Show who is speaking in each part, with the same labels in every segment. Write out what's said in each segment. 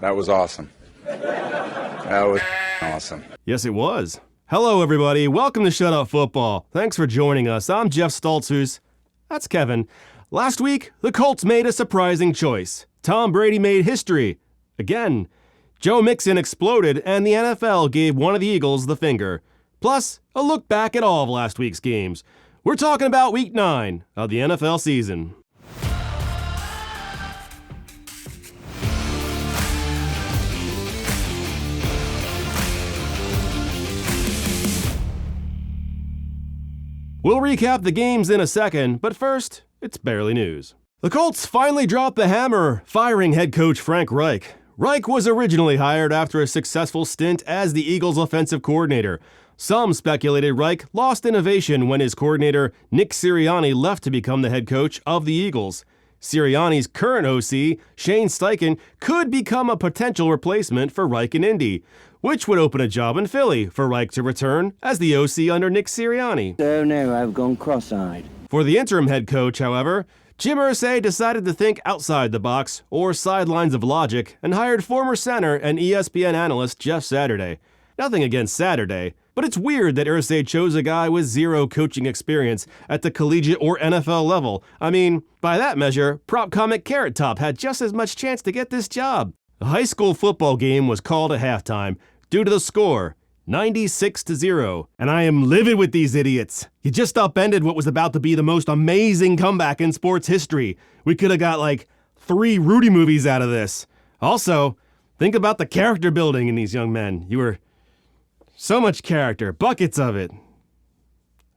Speaker 1: That was awesome. That was awesome.
Speaker 2: Yes, it was. Hello, everybody. Welcome to Shut Up Football. Thanks for joining us. I'm Jeff Stoltzfus. That's Kevin. Last week, the Colts made a surprising choice. Tom Brady made history. Again. Joe Mixon exploded, and the NFL gave one of the Eagles the finger. Plus, a look back at all of last week's games. We're talking about Week 9 of the NFL season. We'll recap the games in a second, but first, it's barely news. The Colts finally dropped the hammer, firing head coach Frank Reich. Reich was originally hired after a successful stint as the Eagles' offensive coordinator. Some speculated Reich lost innovation when his coordinator, Nick Sirianni, left to become the head coach of the Eagles. Sirianni's current OC, Shane Steichen, could become a potential replacement for Reich in Indy, which would open a job in Philly for Reich to return as the OC under Nick Sirianni.
Speaker 3: Oh no, I've gone cross-eyed.
Speaker 2: For the interim head coach, however, Jim Irsay decided to think outside the box, or sidelines of logic, and hired former center and ESPN analyst Jeff Saturday. Nothing against Saturday, but it's weird that Irsay chose a guy with zero coaching experience at the collegiate or NFL level. I mean, by that measure, prop comic Carrot Top had just as much chance to get this job. The high school football game was called at halftime due to the score, 96-0. And I am livid with these idiots. You just upended what was about to be the most amazing comeback in sports history. We could have got like 3 Rudy movies out of this. Also, think about the character building in these young men. You were so much character, buckets of it.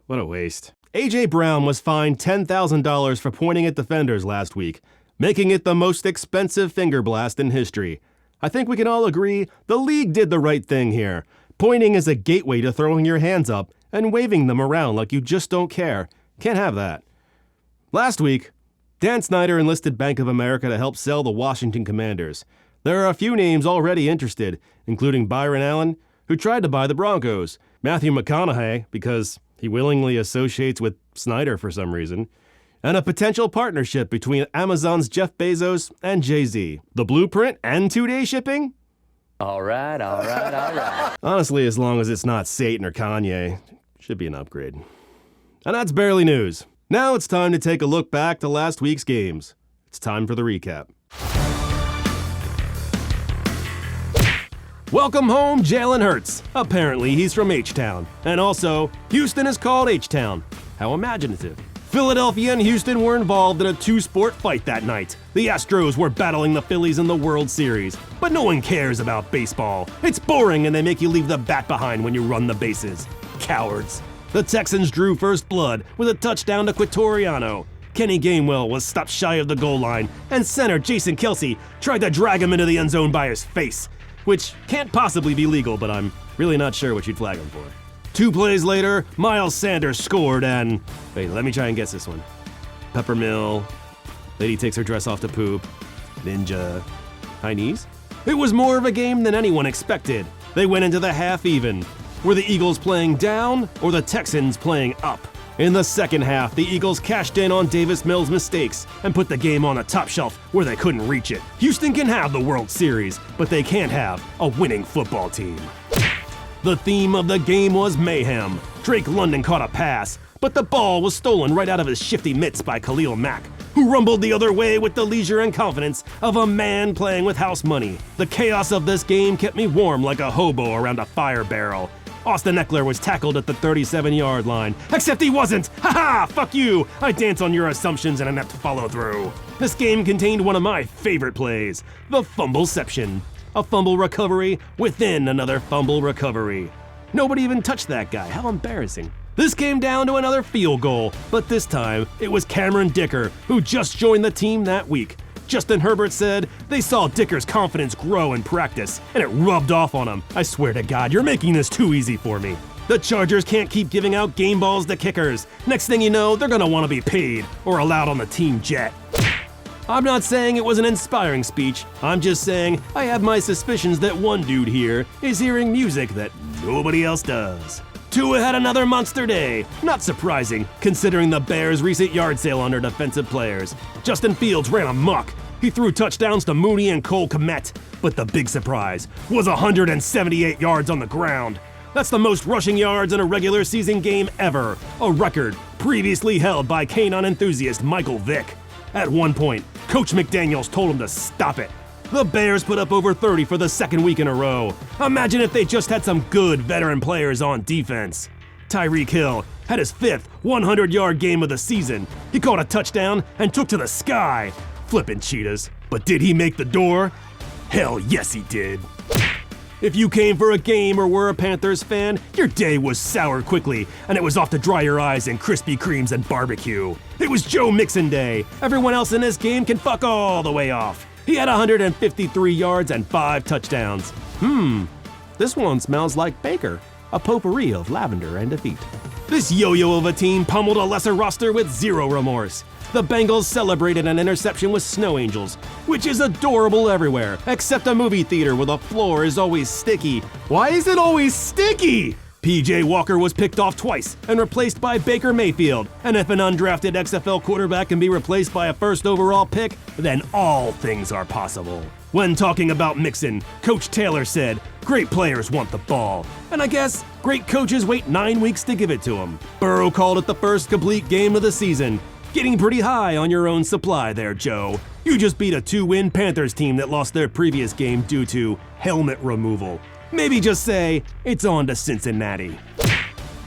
Speaker 2: What a waste. A.J. Brown was fined $10,000 for pointing at defenders last week, making it the most expensive finger blast in history. I think we can all agree the league did the right thing here. Pointing is a gateway to throwing your hands up and waving them around like you just don't care. Can't have that. Last week, Dan Snyder enlisted Bank of America to help sell the Washington Commanders. There are a few names already interested, including Byron Allen, who tried to buy the Broncos, Matthew McConaughey, because he willingly associates with Snyder for some reason, and a potential partnership between Amazon's Jeff Bezos and Jay-Z. The blueprint and 2-day shipping?
Speaker 3: All right.
Speaker 2: Honestly, as long as it's not Satan or Kanye, should be an upgrade. And that's barely news. Now it's time to take a look back to last week's games. It's time for the recap. Welcome home, Jalen Hurts. Apparently he's from H-Town. And also, Houston is called H-Town. How imaginative. Philadelphia and Houston were involved in a 2-sport fight that night. The Astros were battling the Phillies in the World Series. But no one cares about baseball. It's boring and they make you leave the bat behind when you run the bases. Cowards. The Texans drew first blood with a touchdown to Quatoriano. Kenny Gainwell was stopped shy of the goal line, and center Jason Kelce tried to drag him into the end zone by his face, which can't possibly be legal, but I'm really not sure what you'd flag him for. 2 plays later, Miles Sanders scored and... Wait, let me try and guess this one. Peppermill. Lady takes her dress off to poop. Ninja. High knees? It was more of a game than anyone expected. They went into the half even. Were the Eagles playing down or the Texans playing up? In the second half, the Eagles cashed in on Davis Mills' mistakes and put the game on a top shelf where they couldn't reach it. Houston can have the World Series, but they can't have a winning football team. The theme of the game was mayhem. Drake London caught a pass, but the ball was stolen right out of his shifty mitts by Khalil Mack, who rumbled the other way with the leisure and confidence of a man playing with house money. The chaos of this game kept me warm like a hobo around a fire barrel. Austin Eckler was tackled at the 37-yard line. Except he wasn't! Ha-ha! Fuck you! I dance on your assumptions and inept follow-through. This game contained one of my favorite plays, the fumbleception. A fumble recovery within another fumble recovery. Nobody even touched that guy. How embarrassing. This came down to another field goal, but this time it was Cameron Dicker, who just joined the team that week. Justin Herbert said they saw Dicker's confidence grow in practice, and it rubbed off on him. I swear to God, you're making this too easy for me. The Chargers can't keep giving out game balls to kickers. Next thing you know, they're gonna want to be paid or allowed on the team jet. I'm not saying it was an inspiring speech. I'm just saying I have my suspicions that one dude here is hearing music that nobody else does. Tua had another monster day. Not surprising, considering the Bears' recent yard sale on their defensive players. Justin Fields ran amok. He threw touchdowns to Mooney and Cole Kmet, but the big surprise was 178 yards on the ground. That's the most rushing yards in a regular season game ever, a record previously held by canine enthusiast Michael Vick. At one point, Coach McDaniels told him to stop it. The Bears put up over 30 for the second week in a row. Imagine if they just had some good veteran players on defense. Tyreek Hill had his 5th 100-yard game of the season. He caught a touchdown and took to the sky. Flippin' cheetahs. But did he make the door? Hell yes he did. If you came for a game or were a Panthers fan, your day was sour quickly, and it was off to dry your eyes in Krispy Kremes and barbecue. It was Joe Mixon Day. Everyone else in this game can fuck all the way off. He had 153 yards and 5 touchdowns. This one smells like Baker, a potpourri of lavender and defeat. This yo-yo of a team pummeled a lesser roster with zero remorse. The Bengals celebrated an interception with snow angels, which is adorable everywhere, except a movie theater where the floor is always sticky. Why is it always sticky? PJ Walker was picked off twice and replaced by Baker Mayfield, and if an undrafted XFL quarterback can be replaced by a first overall pick, then all things are possible. When talking about Mixon, Coach Taylor said, "Great players want the ball." And I guess great coaches wait 9 weeks to give it to them. Burrow called it the first complete game of the season. Getting pretty high on your own supply there, Joe. You just beat a 2-win Panthers team that lost their previous game due to helmet removal. Maybe just say, it's on to Cincinnati.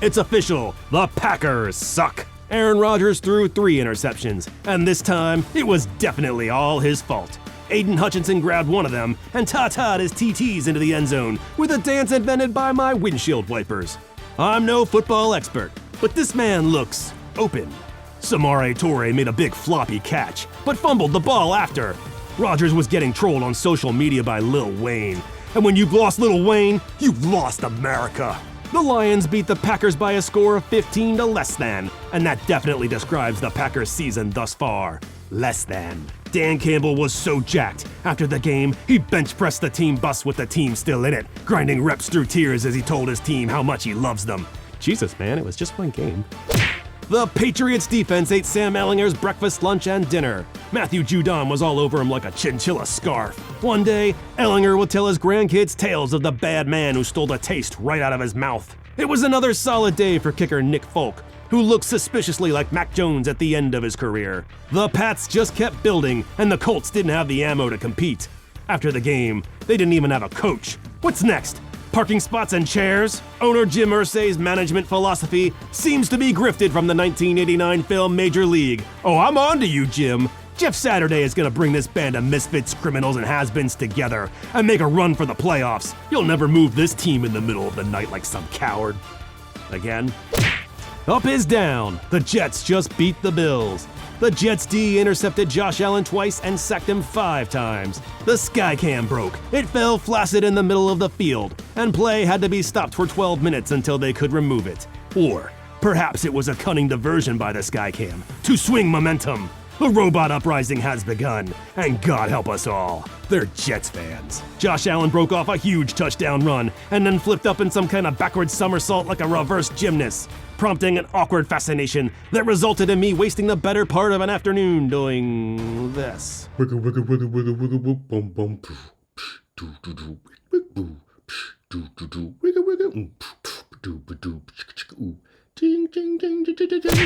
Speaker 2: It's official, the Packers suck. Aaron Rodgers threw 3 interceptions, and this time, it was definitely all his fault. Aiden Hutchinson grabbed one of them and ta-ta'd his TTs into the end zone with a dance invented by my windshield wipers. I'm no football expert, but this man looks open. Samare Toure made a big floppy catch, but fumbled the ball after. Rodgers was getting trolled on social media by Lil Wayne. And when you've lost Lil Wayne, you've lost America. The Lions beat the Packers by a score of 15 to less than, and that definitely describes the Packers season thus far. Less than. Dan Campbell was so jacked. After the game, he bench pressed the team bus with the team still in it, grinding reps through tears as he told his team how much he loves them. Jesus, man, it was just one game. The Patriots defense ate Sam Ehlinger's breakfast, lunch, and dinner. Matthew Judon was all over him like a chinchilla scarf. One day, Ehlinger will tell his grandkids tales of the bad man who stole the taste right out of his mouth. It was another solid day for kicker Nick Folk, who looked suspiciously like Mac Jones at the end of his career. The Pats just kept building, and the Colts didn't have the ammo to compete. After the game, they didn't even have a coach. What's next? Parking spots and chairs? Owner Jim Irsay's management philosophy seems to be grifted from the 1989 film Major League. Oh, I'm on to you, Jim. Jeff Saturday is gonna bring this band of misfits, criminals, and has-beens together and make a run for the playoffs. You'll never move this team in the middle of the night like some coward. Again? Up is down. The Jets just beat the Bills. The Jets D intercepted Josh Allen twice and sacked him 5 times. The Skycam broke. It fell flaccid in the middle of the field, and play had to be stopped for 12 minutes until they could remove it. Or perhaps it was a cunning diversion by the Skycam to swing momentum. The robot uprising has begun, and God help us all, they're Jets fans. Josh Allen broke off a huge touchdown run and then flipped up in some kind of backward somersault like a reverse gymnast, prompting an awkward fascination that resulted in me wasting the better part of an afternoon doing this.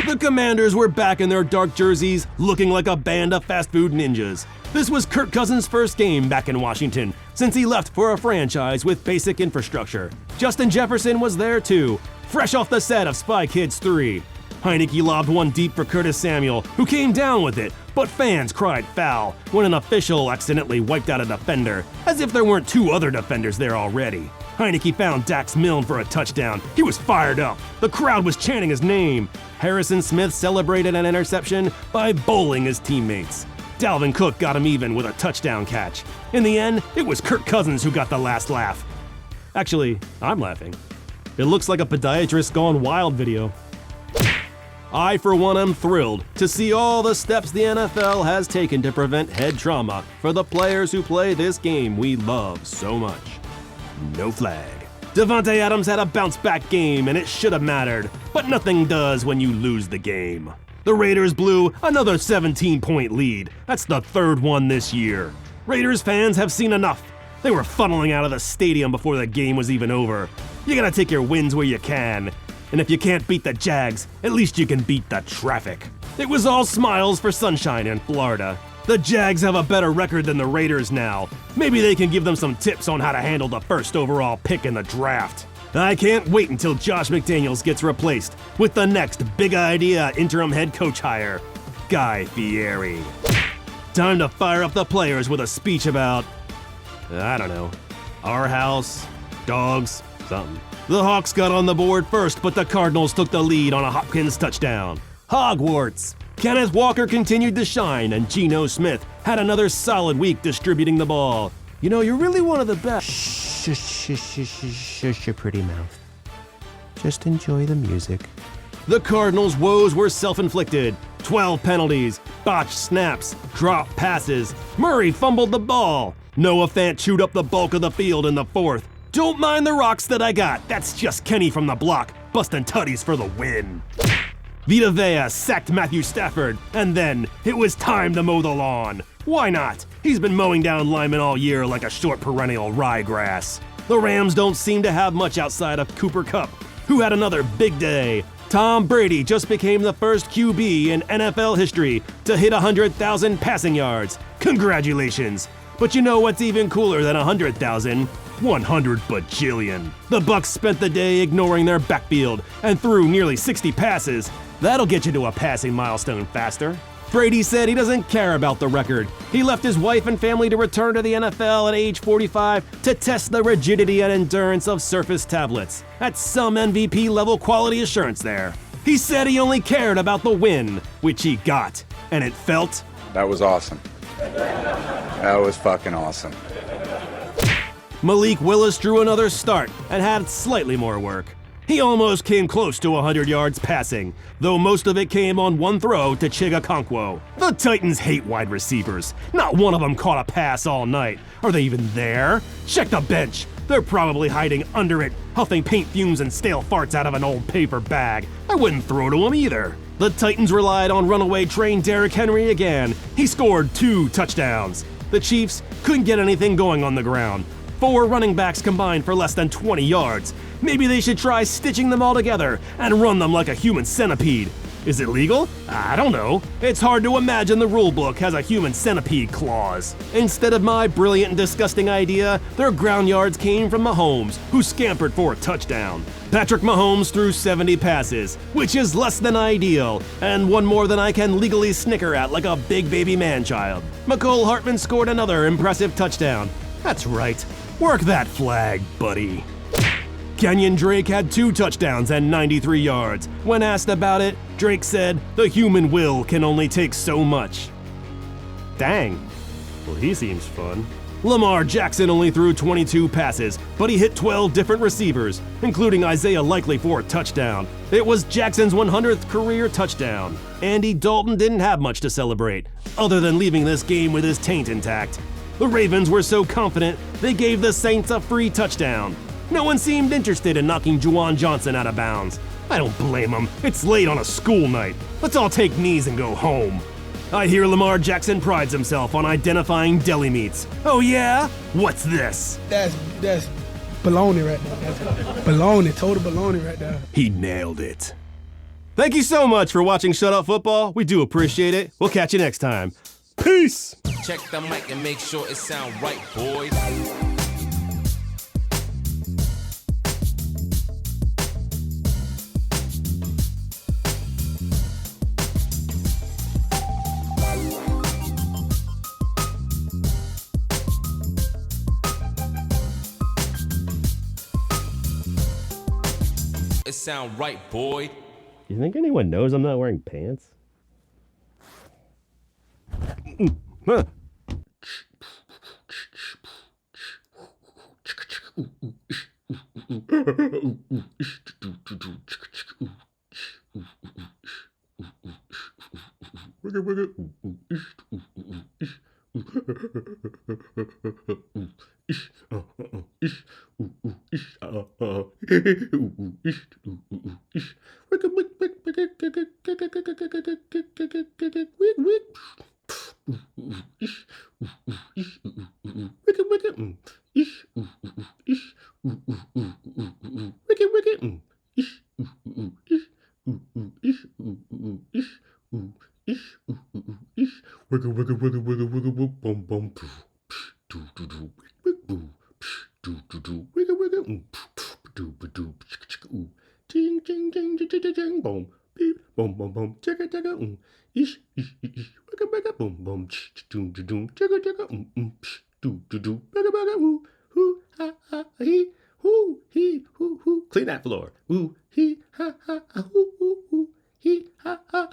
Speaker 2: The Commanders were back in their dark jerseys, looking like a band of fast food ninjas. This was Kirk Cousins' first game back in Washington, since he left for a franchise with basic infrastructure. Justin Jefferson was there too, fresh off the set of Spy Kids 3. Heineke lobbed one deep for Curtis Samuel, who came down with it, but fans cried foul when an official accidentally wiped out a defender, as if there weren't 2 other defenders there already. Heineke found Dax Milne for a touchdown. He was fired up. The crowd was chanting his name. Harrison Smith celebrated an interception by bowling his teammates. Dalvin Cook got him even with a touchdown catch. In the end, it was Kirk Cousins who got the last laugh. Actually, I'm laughing. It looks like a podiatrist gone wild video. I, for one, am thrilled to see all the steps the NFL has taken to prevent head trauma for the players who play this game we love so much. No flag. Devontae Adams had a bounce-back game, and it should have mattered, but nothing does when you lose the game. The Raiders blew another 17-point lead. That's the third one this year. Raiders fans have seen enough. They were funneling out of the stadium before the game was even over. You gotta take your wins where you can. And if you can't beat the Jags, at least you can beat the traffic. It was all smiles for Sunshine in Florida. The Jags have a better record than the Raiders now. Maybe they can give them some tips on how to handle the first overall pick in the draft. I can't wait until Josh McDaniels gets replaced with the next big idea interim head coach hire, Guy Fieri. Time to fire up the players with a speech about, I don't know, our house, dogs, something. The Hawks got on the board first, but the Cardinals took the lead on a Hopkins touchdown. Hogwarts. Kenneth Walker continued to shine, and Geno Smith had another solid week distributing the ball. You know, you're really one of the best. Shush your pretty mouth. Just enjoy the music. The Cardinals' woes were self-inflicted. 12 penalties, botched snaps, dropped passes. Murray fumbled the ball. Noah Fant chewed up the bulk of the field in the fourth. Don't mind the rocks that I got. That's just Kenny from the block, busting tutties for the win. Vita Vea sacked Matthew Stafford, and then it was time to mow the lawn. Why not? He's been mowing down linemen all year like a short perennial ryegrass. The Rams don't seem to have much outside of Cooper Kupp, who had another big day. Tom Brady just became the first QB in NFL history to hit 100,000 passing yards. Congratulations! But you know what's even cooler than 100,000? 100 bajillion. The Bucs spent the day ignoring their backfield and threw nearly 60 passes. That'll get you to a passing milestone faster. Brady said he doesn't care about the record. He left his wife and family to return to the NFL at age 45 to test the rigidity and endurance of Surface tablets. That's some MVP level quality assurance there. He said he only cared about the win, which he got, and it felt...
Speaker 1: That was awesome. That was fucking awesome.
Speaker 2: Malik Willis drew another start and had slightly more work. He almost came close to 100 yards passing, though most of it came on one throw to Chigakonkwo. The Titans hate wide receivers. Not one of them caught a pass all night. Are they even there? Check the bench. They're probably hiding under it, huffing paint fumes and stale farts out of an old paper bag. I wouldn't throw to them either. The Titans relied on runaway train Derrick Henry again. He scored 2 touchdowns. The Chiefs couldn't get anything going on the ground. 4 running backs combined for less than 20 yards. Maybe they should try stitching them all together and run them like a human centipede. Is it legal? I don't know. It's hard to imagine the rule book has a human centipede clause. Instead of my brilliant and disgusting idea, their ground yards came from Mahomes, who scampered for a touchdown. Patrick Mahomes threw 70 passes, which is less than ideal, and one more than I can legally snicker at like a big baby man-child. McCole Hartman scored another impressive touchdown. That's right. Work that flag, buddy. Kenyon Drake had 2 touchdowns and 93 yards. When asked about it, Drake said, "The human will can only take so much." Dang. Well, he seems fun. Lamar Jackson only threw 22 passes, but he hit 12 different receivers, including Isaiah Likely for a touchdown. It was Jackson's 100th career touchdown. Andy Dalton didn't have much to celebrate, other than leaving this game with his taint intact. The Ravens were so confident, they gave the Saints a free touchdown. No one seemed interested in knocking Juwan Johnson out of bounds. I don't blame them. It's late on a school night. Let's all take knees and go home. I hear Lamar Jackson prides himself on identifying deli meats. Oh yeah? What's this?
Speaker 4: That's baloney right there. That's baloney, total baloney right there.
Speaker 2: He nailed it. Thank you so much for watching Shut Up Football. We do appreciate it. We'll catch you next time. Peace!
Speaker 5: Check the mic and make sure it sound right, boys. It sound right, boy.
Speaker 2: You think anyone knows I'm not wearing pants? Huh. Ting ting ting ting ting ting boom, beep boom boom boom, chicka chicka ish wicka wicka boom boom, doom doom chicka chicka do do do bugga bugga woo hoo ha ha he hoo. Clean that floor. Ooh he ha ha hoo hoo hoo he ha ha.